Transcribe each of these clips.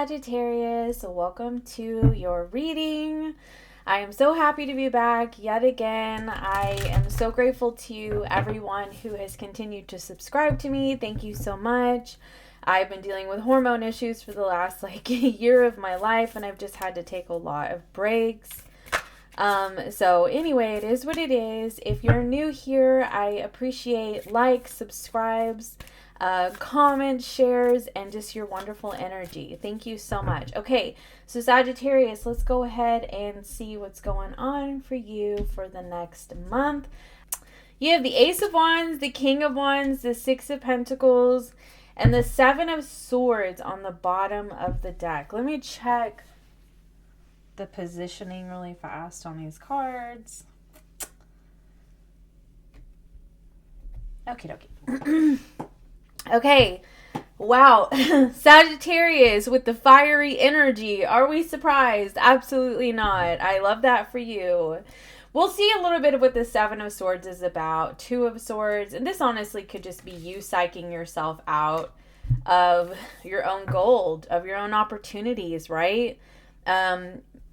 Sagittarius, welcome to your reading. I am so happy to be back yet again. I am so grateful to everyone who has continued to subscribe to me. Thank you so much. I've been dealing with hormone issues for the last year of my life, and I've just had to take a lot of breaks. So anyway, it is what it is. If you're new here, I appreciate likes, subscribes, comments, shares, and just your wonderful energy. Thank you so much. Okay, so Sagittarius, let's go ahead and see what's going on for you for the next month. You have the Ace of Wands, the King of Wands, the Six of Pentacles, and the Seven of Swords on the bottom of the deck. Let me check the positioning really fast on these cards. Okie dokie. Okay, wow. Sagittarius with the fiery energy. Are we surprised? Absolutely not. I love that for you. We'll see a little bit of what the Seven of Swords is about. Two of Swords. And this honestly could just be you psyching yourself out of your own gold, of your own opportunities, right?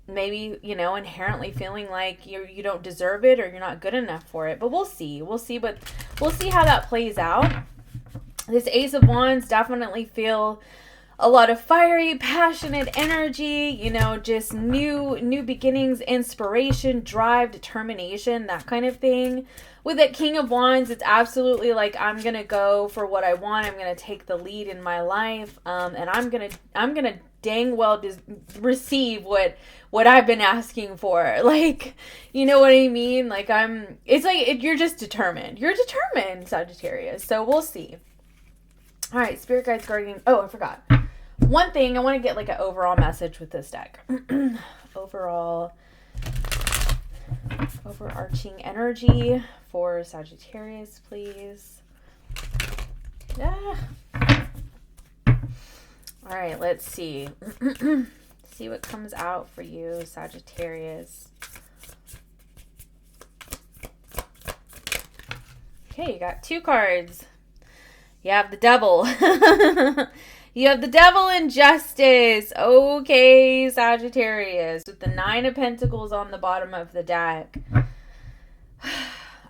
Maybe, inherently feeling like you don't deserve it or you're not good enough for it. But we'll see. We'll see how that plays out. This Ace of Wands definitely feel a lot of fiery, passionate energy, just new beginnings, inspiration, drive, determination, that kind of thing. With that King of Wands, it's absolutely like, I'm going to go for what I want. I'm going to take the lead in my life. And I'm going to dang well receive what I've been asking for. You know what I mean? You're just determined. You're determined, Sagittarius. So we'll see. All right, Spirit Guides, Guardian. Oh, I forgot. One thing, I want to get an overall message with this deck. Overarching energy for Sagittarius, please. All right, let's see. See what comes out for you, Sagittarius. Okay, you got two cards. You have the Devil. You have the Devil and Justice. Okay, Sagittarius. With the Nine of Pentacles on the bottom of the deck.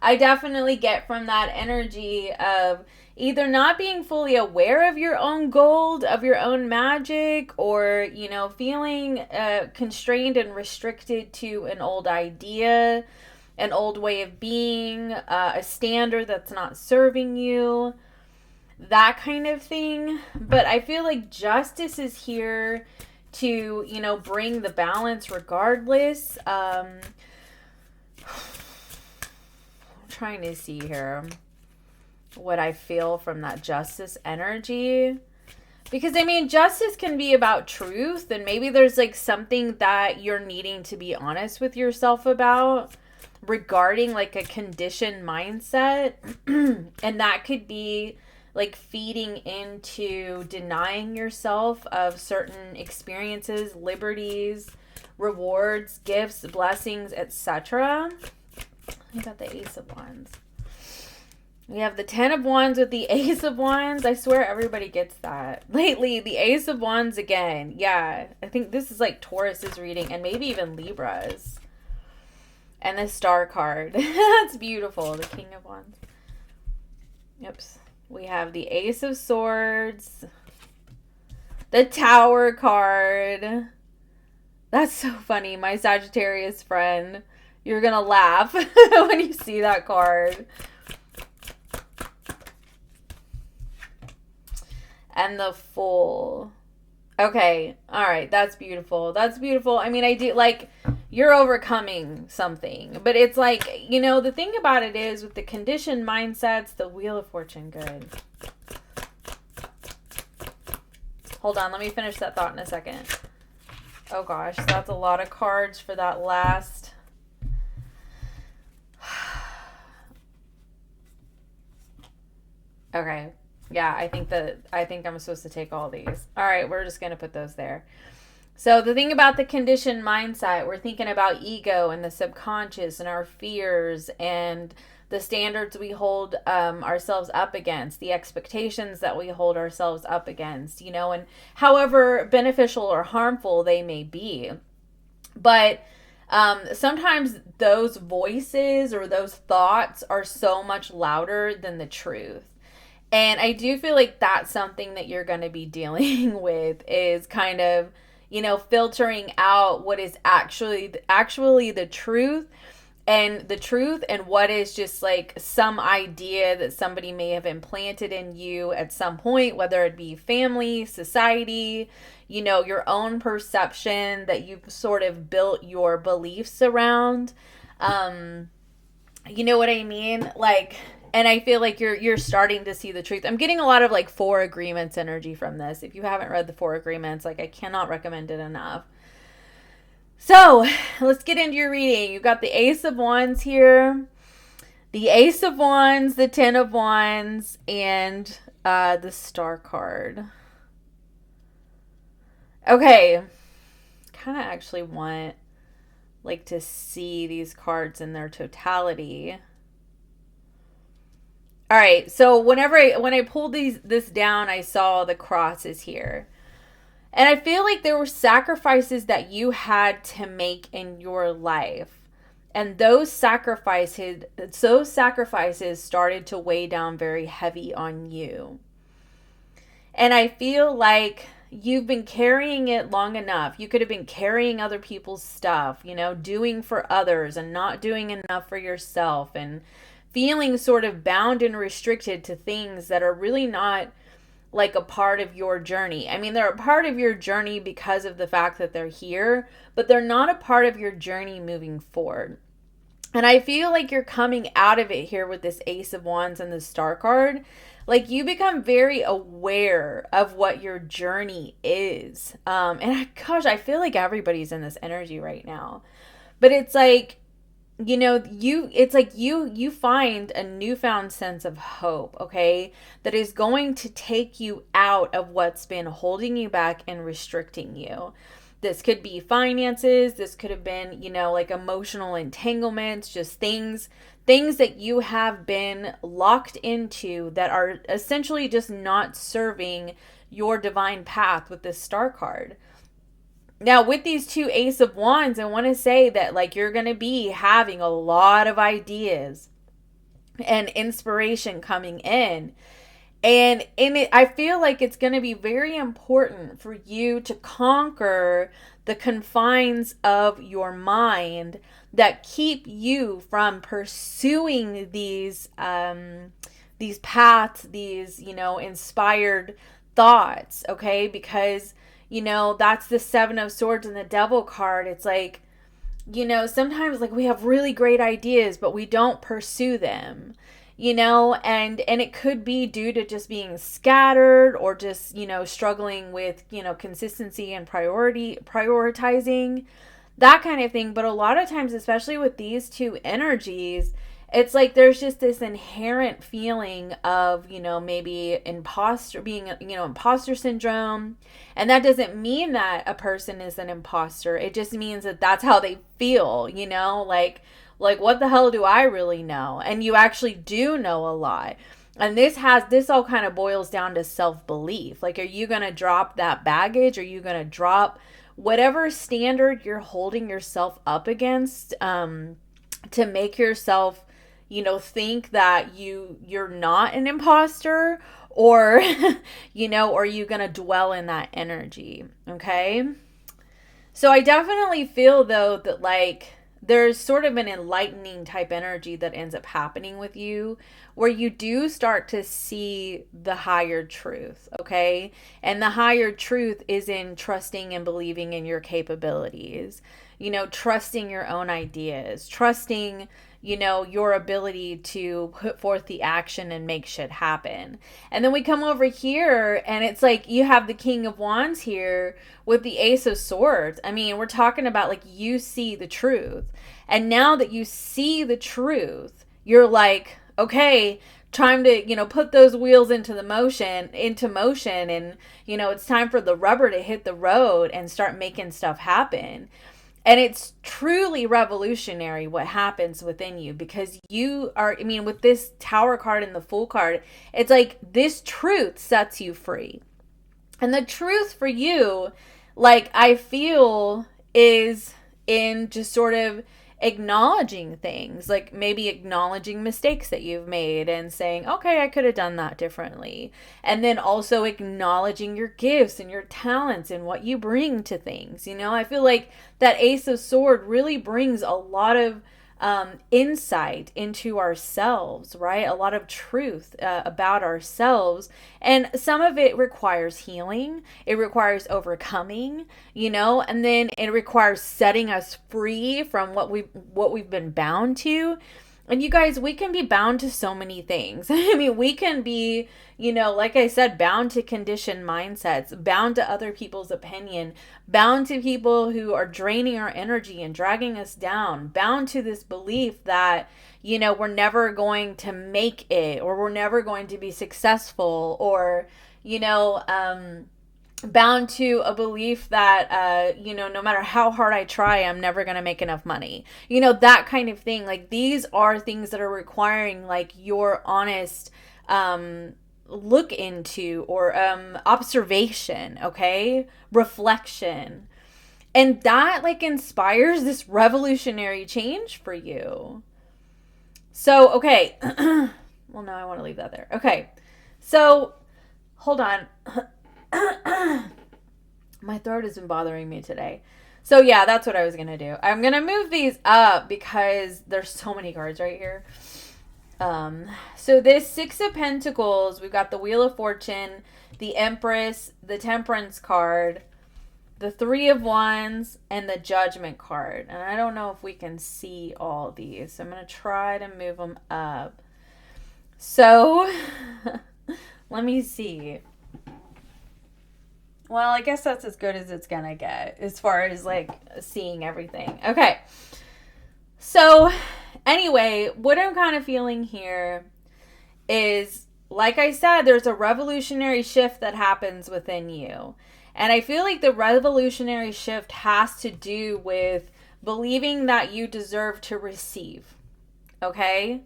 I definitely get from that energy of either not being fully aware of your own gold, of your own magic, or, feeling constrained and restricted to an old idea, an old way of being, a standard that's not serving you. That kind of thing. But I feel like Justice is here to, bring the balance regardless. I'm trying to see here what I feel from that Justice energy. Because, Justice can be about truth, and maybe there's something that you're needing to be honest with yourself about regarding a conditioned mindset. And that could be feeding into denying yourself of certain experiences, liberties, rewards, gifts, blessings, etc. We got the Ace of Wands. We have the Ten of Wands with the Ace of Wands. I swear everybody gets that. Lately, the Ace of Wands again. Yeah, I think this is Taurus's reading and maybe even Libra's. And the Star card. That's beautiful. The King of Wands. Oops. We have the Ace of Swords, the Tower card. That's so funny, my Sagittarius friend. You're going to laugh when you see that card. And the Fool. Okay, all right, that's beautiful. That's beautiful. I do, you're overcoming something. But it's the thing about it is with the conditioned mindsets, the Wheel of Fortune, good. Hold on, let me finish that thought in a second. Oh gosh, that's a lot of cards for that last. Okay. Yeah, I think I'm supposed to take all these. All right, we're just going to put those there. So the thing about the conditioned mindset, we're thinking about ego and the subconscious and our fears and the standards we hold ourselves up against, the expectations that we hold ourselves up against, you know, and however beneficial or harmful they may be. But sometimes those voices or those thoughts are so much louder than the truth. And I do feel like that's something that you're going to be dealing with, is kind of, you know, filtering out what is actually the truth, and what is just like some idea that somebody may have implanted in you at some point, whether it be family, society, you know, your own perception that you've sort of built your beliefs around. You know what I mean? Like, and I feel like you're starting to see the truth. I'm getting a lot of like Four Agreements energy from this. If you haven't read the Four Agreements, like, I cannot recommend it enough. So let's get into your reading. You've got the Ace of Wands here, the Ace of Wands, the Ten of Wands, and the Star card. Okay, kind of actually want like to see these cards in their totality. All right, so when I pulled this down, I saw the crosses here. And I feel like there were sacrifices that you had to make in your life. And those sacrifices started to weigh down very heavy on you. And I feel like you've been carrying it long enough. You could have been carrying other people's stuff, you know, doing for others and not doing enough for yourself, and feeling sort of bound and restricted to things that are really not like a part of your journey. I mean, they're a part of your journey because of the fact that they're here, but they're not a part of your journey moving forward. And I feel like you're coming out of it here with this Ace of Wands and the Star card. Like, you become very aware of what your journey is. Gosh, I feel like everybody's in this energy right now. But it's like, you know, you find a newfound sense of hope, okay, that is going to take you out of what's been holding you back and restricting you. This could be finances, this could have been, you know, like emotional entanglements, just things that you have been locked into that are essentially just not serving your divine path with this Star card. Now, with these two Ace of Wands, I want to say that, like, you're going to be having a lot of ideas and inspiration coming in. And in it, I feel like it's going to be very important for you to conquer the confines of your mind that keep you from pursuing these paths, these, you know, inspired thoughts, okay? Because, you know, that's the Seven of Swords and the Devil card. It's like, you know, sometimes like we have really great ideas, but we don't pursue them, you know, and it could be due to just being scattered or just, you know, struggling with, you know, consistency and prioritizing, that kind of thing. But a lot of times, especially with these two energies, it's like there's just this inherent feeling of, you know, maybe imposter syndrome. And that doesn't mean that a person is an imposter. It just means that that's how they feel, you know, like what the hell do I really know? And you actually do know a lot. And this all kind of boils down to self-belief. Like, are you going to drop that baggage? Are you going to drop whatever standard you're holding yourself up against, to make yourself, you know, think that you're not an imposter, or, you know, or are you going to dwell in that energy? Okay. So I definitely feel though that like there's sort of an enlightening type energy that ends up happening with you, where you do start to see the higher truth, okay? And the higher truth is in trusting and believing in your capabilities, you know, trusting your own ideas, trusting, you know, your ability to put forth the action and make shit happen. And then we come over here and it's like you have the King of Wands here with the Ace of Swords. I mean, we're talking about like you see the truth. And now that you see the truth, you're like, okay, time to, put those wheels into motion. And, it's time for the rubber to hit the road and start making stuff happen. And it's truly revolutionary what happens within you, because you are, with this Tower card and the Fool card, it's like this truth sets you free. And the truth for you, like, I feel, is in just sort of acknowledging things, like maybe acknowledging mistakes that you've made and saying, okay, I could have done that differently. And then also acknowledging your gifts and your talents and what you bring to things. I feel like that Ace of Swords really brings a lot of insight into ourselves, right? A lot of truth about ourselves. And some of it requires healing. It requires overcoming, and then it requires setting us free from what we've been bound to. And you guys, we can be bound to so many things. We can be, like I said, bound to conditioned mindsets, bound to other people's opinion, bound to people who are draining our energy and dragging us down, bound to this belief that, we're never going to make it, or we're never going to be successful, or, bound to a belief that, no matter how hard I try, I'm never going to make enough money. That kind of thing. Like, these are things that are requiring, like, your honest look into, or observation, okay? Reflection. And that, like, inspires this revolutionary change for you. So, okay. Well, no, I want to leave that there. Okay. So, hold on. My throat has been bothering me today. So yeah, that's what I was going to do. I'm going to move these up because there's so many cards right here. So this Six of Pentacles, we've got the Wheel of Fortune, the Empress, the Temperance card, the Three of Wands, and the Judgment card. And I don't know if we can see all these, so I'm going to try to move them up. So let me see. Well, I guess that's as good as it's gonna get as far as, like, seeing everything. Okay. So, anyway, what I'm kind of feeling here is, like I said, there's a revolutionary shift that happens within you. And I feel like the revolutionary shift has to do with believing that you deserve to receive. Okay?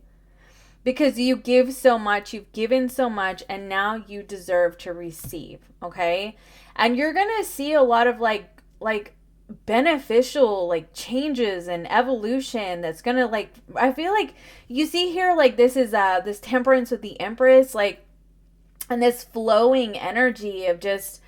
Because you give so much, you've given so much, and now you deserve to receive, okay? And you're going to see a lot of like beneficial, like, changes and evolution that's going to, like, I feel like you see here, like, this is this Temperance with the Empress, like, and this flowing energy of just,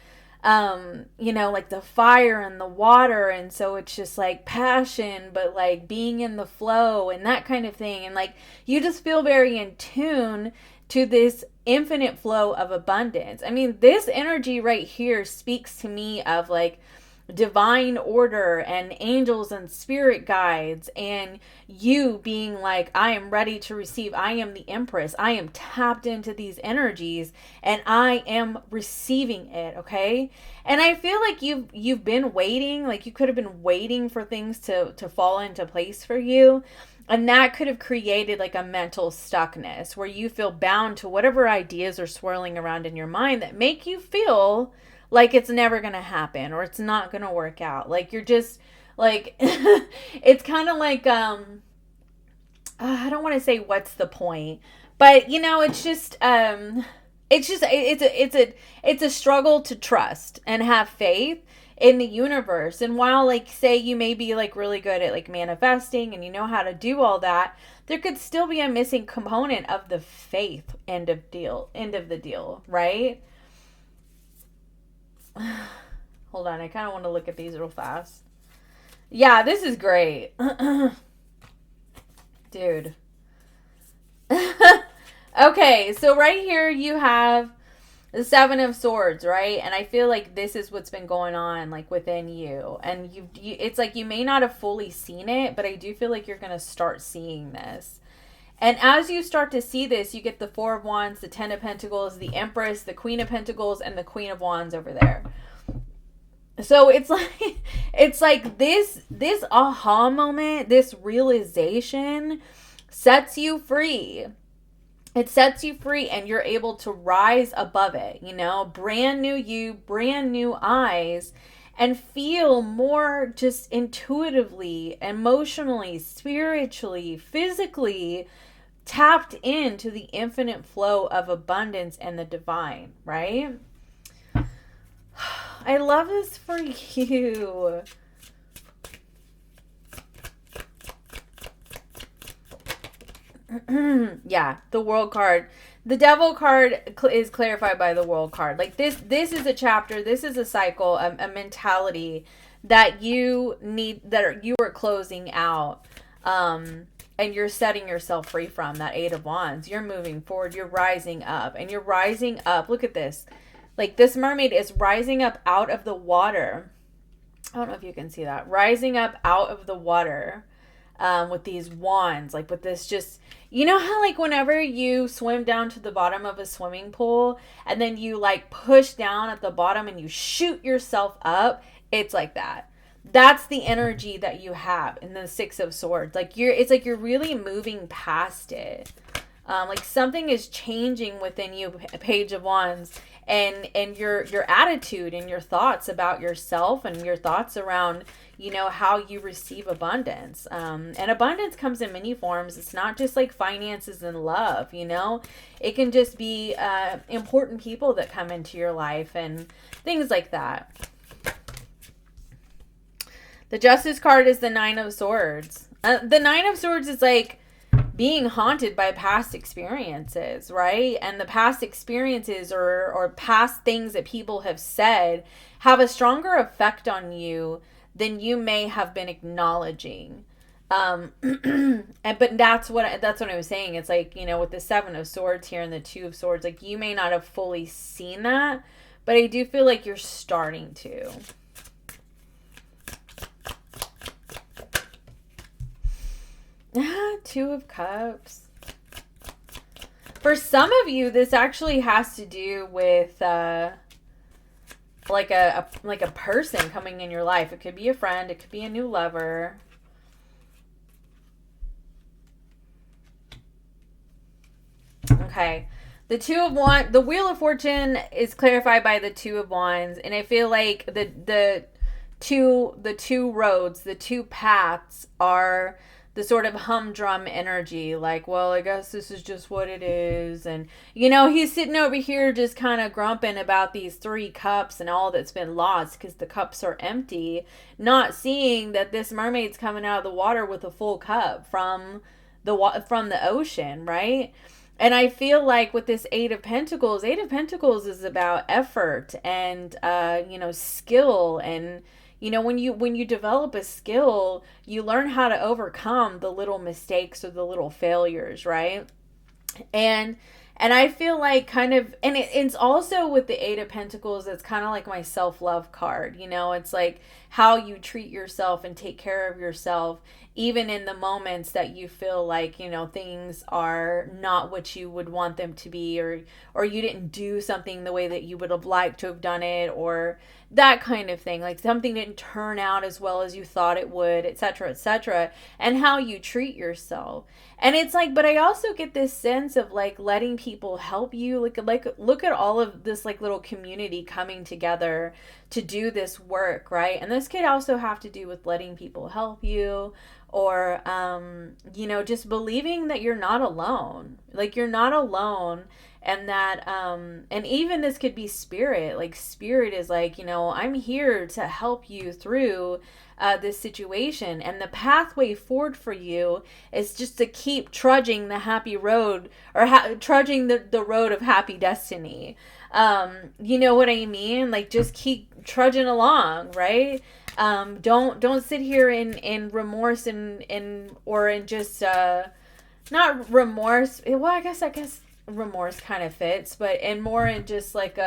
like the fire and the water. And so it's just like passion, but like being in the flow and that kind of thing. And like, you just feel very in tune to this infinite flow of abundance. This energy right here speaks to me of, like, divine order and angels and spirit guides, and you being like, I am ready to receive. I am the Empress. I am tapped into these energies and I am receiving it. Okay. And I feel like you've been waiting, like you could have been waiting for things to fall into place for you. And that could have created like a mental stuckness where you feel bound to whatever ideas are swirling around in your mind that make you feel like it's never going to happen or it's not going to work out. Like you're just like, it's kind of like, I don't want to say what's the point, but it's just, it's a struggle to trust and have faith in the universe. And while, like, say you may be like really good at like manifesting and you know how to do all that, there could still be a missing component of the faith end of the deal, right? Hold on, I kind of want to look at these real fast. Yeah, this is great. Dude. Okay, so right here you have the Seven of Swords, right? And I feel like this is what's been going on, like, within you. And you it's like you may not have fully seen it, but I do feel like you're going to start seeing this. And as you start to see this, you get the Four of Wands, the Ten of Pentacles, the Empress, the Queen of Pentacles, and the Queen of Wands over there. So it's like this aha moment, this realization sets you free. it sets you free and you're able to rise above it, brand new you, brand new eyes, and feel more just intuitively, emotionally, spiritually, physically tapped into the infinite flow of abundance and the divine, right? I love this for you. Yeah, the world card. The devil card is clarified by the world card. Like this is a chapter, this is a cycle, a mentality that you need, that you are closing out. And you're setting yourself free from that 8 of Wands. You're moving forward, you're rising up, and you're rising up. Look at this. Like this mermaid is rising up out of the water. I don't know if you can see that. Rising up out of the water. With these wands, like with this just, how like whenever you swim down to the bottom of a swimming pool and then you like push down at the bottom and you shoot yourself up, it's like that. That's the energy that you have in the 6 of Swords. Like it's like you're really moving past it. Like something is changing within you, Page of Wands, and your attitude and your thoughts about yourself and your thoughts around, how you receive abundance. And abundance comes in many forms. It's not just like finances and love, it can just be important people that come into your life and things like that. The Justice card is the 9 of Swords. The 9 of Swords is like being haunted by past experiences, right? And the past experiences or past things that people have said have a stronger effect on you than you may have been acknowledging. But that's what I was saying. It's like, with the 7 of Swords here and the 2 of Swords, like you may not have fully seen that, but I do feel like you're starting to. Two of Cups. For some of you, this actually has to do with like a person coming in your life. It could be a friend. It could be a new lover. Okay. The 2 of Wands, the Wheel of Fortune is clarified by the 2 of Wands, and I feel like the two roads, the two paths are the sort of humdrum energy, like, well, I guess this is just what it is. And, he's sitting over here just kind of grumping about these 3 cups and all that's been lost because the cups are empty, not seeing that this mermaid's coming out of the water with a full cup from the ocean, right? And I feel like with this 8 of Pentacles is about effort and, skill. And, when you develop a skill, you learn how to overcome the little mistakes or the little failures, right? And I feel like kind of, and it's also with the 8 of Pentacles, it's kind of like my self-love card, it's like how you treat yourself and take care of yourself, even in the moments that you feel like, things are not what you would want them to be, or you didn't do something the way that you would have liked to have done it, or that kind of thing, like something didn't turn out as well as you thought it would, etc., and how you treat yourself. And it's like, but I also get this sense of like letting people help you, like look at all of this like little community coming together to do this work, right? And this could also have to do with letting people help you, or just believing that you're not alone, like you're not alone. And that, and even this could be spirit, like spirit is like, I'm here to help you through this situation. And the pathway forward for you is just to keep trudging the happy road, or trudging the road of happy destiny. You know what I mean? Like just keep trudging along, right? Don't sit here in remorse or in just, not remorse. Well, I guess remorse kind of fits, and more in just like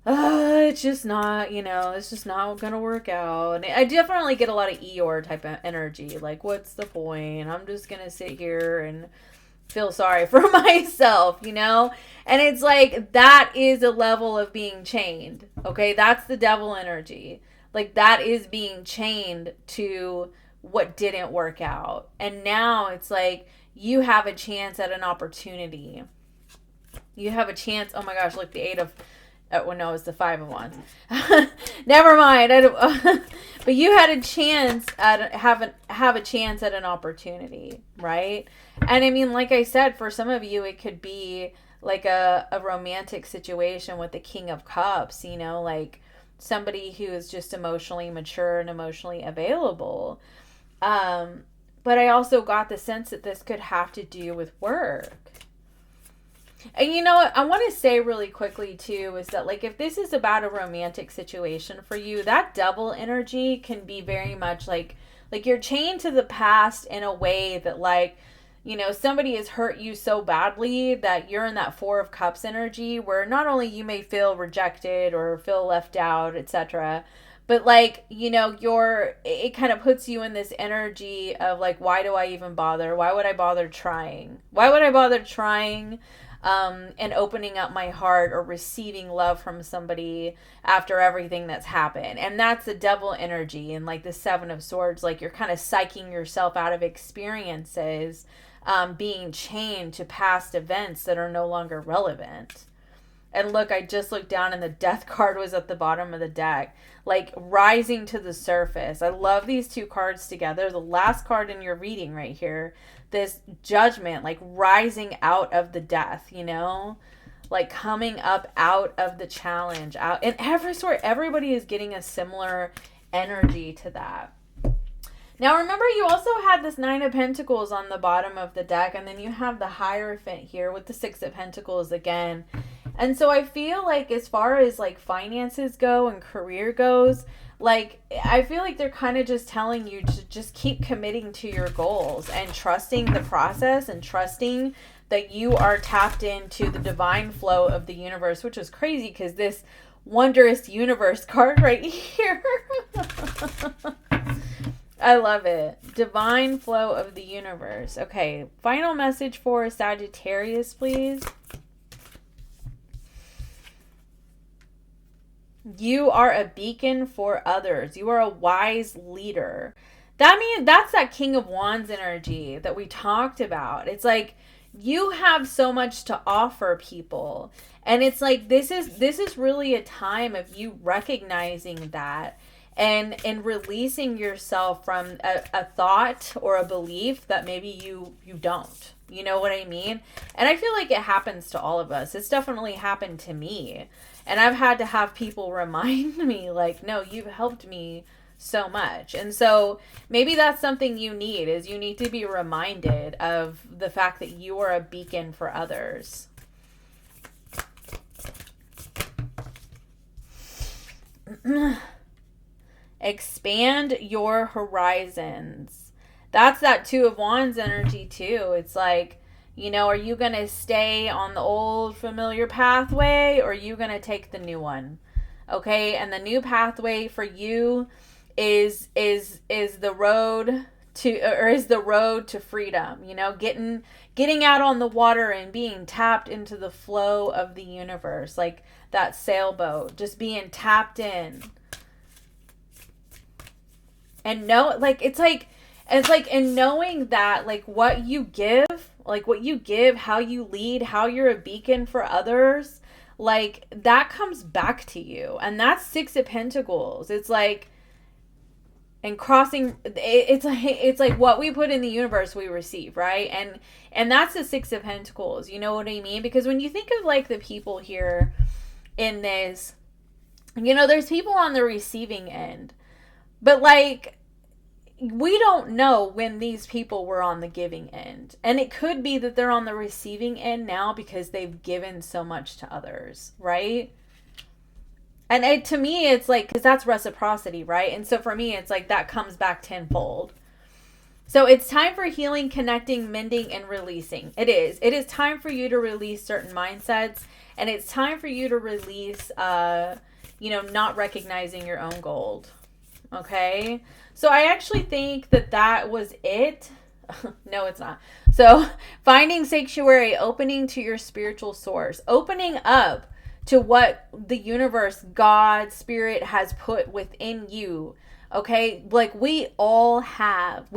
it's just not, it's just not gonna work out. And I definitely get a lot of Eeyore type of energy, like what's the point, I'm just gonna sit here and feel sorry for myself, and it's like that is a level of being chained. Okay, that's the devil energy. Like that is being chained to what didn't work out, and now it's like you have a chance at an opportunity. You have a chance. Oh my gosh, look, the 8 of... well, no, it's the 5 of Wands. Never mind. But you had a chance at have a chance at an opportunity, right? And I mean, like I said, for some of you, it could be like a romantic situation with the King of Cups, you know, like somebody who is just emotionally mature and emotionally available. But I also got the sense that this could have to do with work. And you know what I want to say really quickly too is that, like, if this is about a romantic situation for you, that double energy can be very much like you're chained to the past in a way that, like, you know, somebody has hurt you so badly that you're in that 4 of Cups energy where not only you may feel rejected or feel left out, etc., but, like, you know, it kind of puts you in this energy of, like, why do I even bother? Why would I bother trying? Why would I bother trying? And opening up my heart or receiving love from somebody after everything that's happened. And that's the double energy. And like the 7 of Swords, like you're kind of psyching yourself out of experiences, being chained to past events that are no longer relevant. And look, I just looked down and the Death card was at the bottom of the deck. Like, rising to the surface. I love these 2 cards together. The last card in your reading right here, this Judgment, like rising out of the death, you know? Like coming up out of the challenge. Out, and everybody is getting a similar energy to that. Now, remember, you also had this 9 of Pentacles on the bottom of the deck, and then you have the Hierophant here with the 6 of Pentacles again. And so I feel like as far as like finances go and career goes, like I feel like they're kind of just telling you to just keep committing to your goals and trusting the process and trusting that you are tapped into the divine flow of the universe, which is crazy because this Wondrous Universe card right here. I love it. Divine flow of the universe. Okay, final message for Sagittarius, please. You are a beacon for others. You are a wise leader. That means that's that King of Wands energy that we talked about. It's like you have so much to offer people. And it's like this is really a time of you recognizing that and releasing yourself from a thought or a belief that maybe you don't. You know what I mean? And I feel like it happens to all of us. It's definitely happened to me. And I've had to have people remind me, like, no, you've helped me so much. And so maybe that's something you need, is you need to be reminded of the fact that you are a beacon for others. Expand your horizons. That's that 2 of Wands energy too. It's like, you know, are you going to stay on the old familiar pathway or are you going to take the new one? Okay? And the new pathway for you is the road to freedom, you know, getting out on the water and being tapped into the flow of the universe, like that sailboat, just being tapped in. And and knowing that, like, what you give, how you lead, how you're a beacon for others, like, that comes back to you. And that's 6 of Pentacles. It's like, and crossing, it's like what we put in the universe, we receive, right? And that's the 6 of Pentacles. You know what I mean? Because when you think of, like, the people here in this, you know, there's people on the receiving end. But, like, we don't know when these people were on the giving end. And it could be that they're on the receiving end now because they've given so much to others, right? And to me, it's like, because that's reciprocity, right? And so for me, it's like that comes back tenfold. So it's time for healing, connecting, mending, and releasing. It is. It is time for you to release certain mindsets. And it's time for you to release, not recognizing your own gold. Okay? So I actually think that was it. No, it's not. So finding sanctuary, opening to your spiritual source, opening up to what the universe, God, spirit has put within you. Okay? Like we all have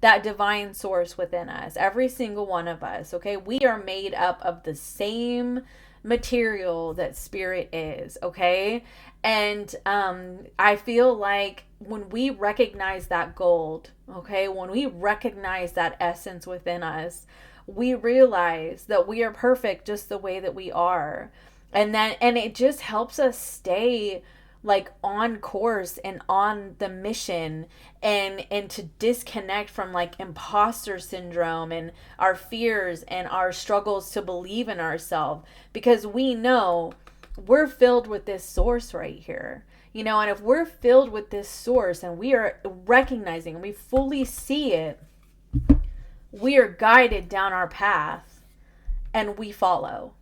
that divine source within us, every single one of us, okay? We are made up of the same material that spirit is, okay? And I feel like when we recognize that gold, okay, when we recognize that essence within us, we realize that we are perfect just the way that we are. And it just helps us stay like on course and on the mission, and to disconnect from like imposter syndrome and our fears and our struggles to believe in ourselves, because we know we're filled with this source right here, you know. And if we're filled with this source and we are recognizing, we fully see it, we are guided down our path and we follow,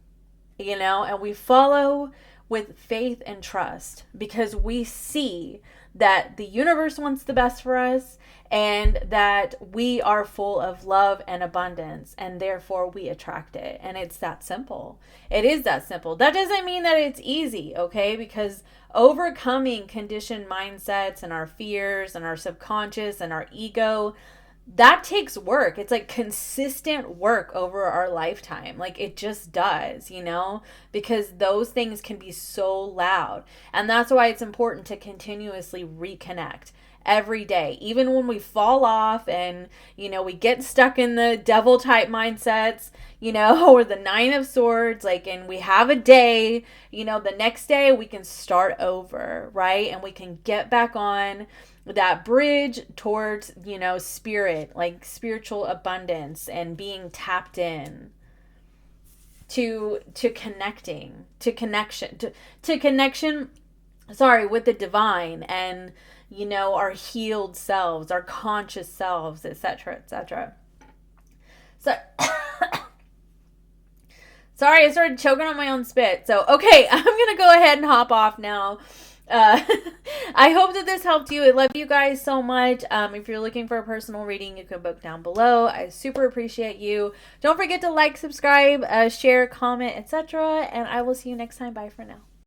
you know, and we follow with faith and trust, because we see that the universe wants the best for us, and that we are full of love and abundance, and therefore we attract it. And it's that simple. It is that simple. That doesn't mean that it's easy, okay? Because overcoming conditioned mindsets and our fears and our subconscious and our ego, that takes work. It's like consistent work over our lifetime. Like it just does, you know, because those things can be so loud. And that's why it's important to continuously reconnect every day, even when we fall off and, you know, we get stuck in the devil type mindsets, you know, or the 9 of Swords, like, and we have a day, you know, the next day we can start over, right? And we can get back on that bridge towards, you know, spirit, like spiritual abundance, and being tapped in to connection, with the divine, and, you know, our healed selves, our conscious selves, etc., etc. So sorry, I started choking on my own spit. So, okay, I'm going to go ahead and hop off now. I hope that this helped you. I love you guys so much. If you're looking for a personal reading, you can book down below. I super appreciate you. Don't forget to like, subscribe, share, comment, etc. And I will see you next time. Bye for now.